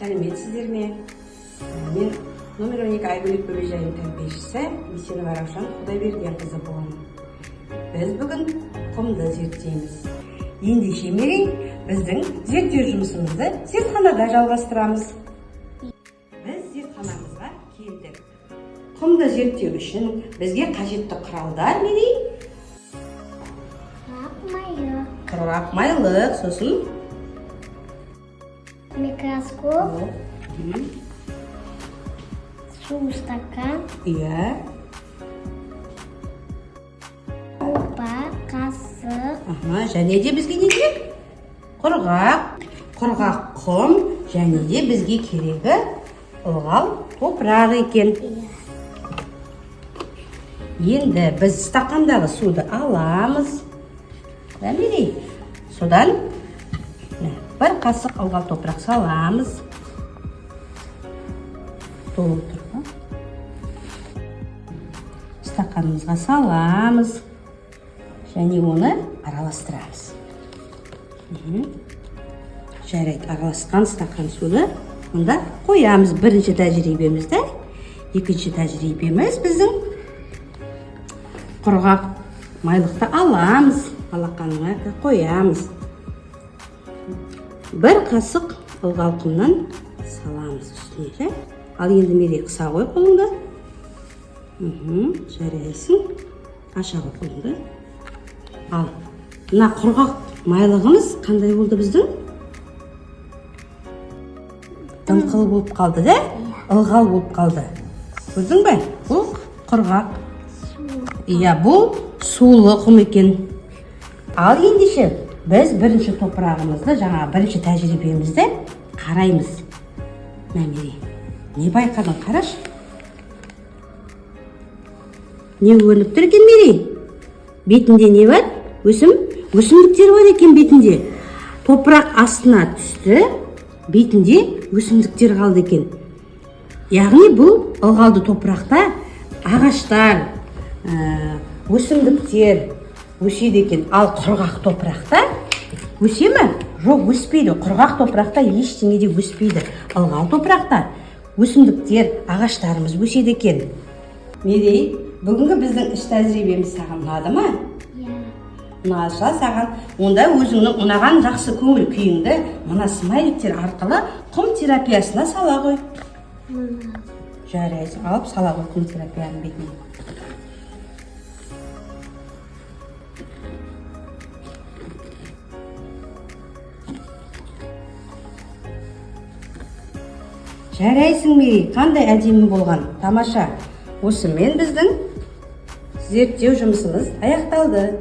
Сәлеметсіздер ме? Мен номер 12 Айгөлек бөбекжайының тәрбиешісі Есенова Раушан Құдайбергенқызы боламын. Біз бүгін құмды зерттейміз. Ендеше мерей біздің зерттеу жұмысымызды зертханада жалғастырамыз. Біз зертханамызға келдік. Құмды зерттеу үшін бізге қажетті құралдар мерей? Құрғақ майлық, сосын микроскоп, су стакан, иә, лупа, қасық, және де бізге не керек? Құрғақ құм, және де бізге керегі ылғал топырақ екен. Енді біз стақандағы суды аламыз. Содан бір қасық ылғал топырақ саламыз. Толып тұр. Стақанымызға саламыз. Және оны араластырамыз. Жарайды, араласқан стакан суды онда қоямыз. Бірінші тәжірибемізді, екінші тәжірибеміз біздің құрғақ майлықты аламыз. Алақанына қоямыз. Бір қасық ылғал құмнан саламыз үстіне. Ал енді мерей қыса қой қолыңды. Жарайсың. Аша қой қолыңды. Ал мына құрғақ майлығымыз қандай болды біздің? Дымқыл болып қалды, да? Ылғал болып қалды. Көрдің бе? Бұл құрғақ. Иә, бұл сулы құм екен. Ал ендеше біз бірінші топырағымызды, жаңа бірінші тәжірибемізді қараймыз. Мәмерей, не байқадың, қараш? Не көрініп тұр екен, Мерей? Бетінде не бар? Өсімдіктер бар екен бетінде. Топырақ астына түсті, бетінде өсімдіктер қалды екен. Яғни бұл ылғалды топырақта ағаштар, өсімдіктер өседі екен. Ал құрғақ топырақта өсе ме? Жоқ, өспейді. Құрғақ топырақта ештеңе де өспейді. Ылғал топырақта өсімдіктер, ағаштарымыз өседі екен. Мерей, бүгінгі біздің іс тәжірибеміз саған ұнады ма? Иә. Ұнаса саған, онда өзіңнің ұнаған жақсы көңіл күйіңді мына смайликтер арқылы құм терапиясына сала ғой. Жарайсың, алып сала ғой құм терапияның бетіне. Жарайсың, Мерей, қандай әдемі болған, тамаша. Осымен біздің зерттеу жұмысымыз аяқталды.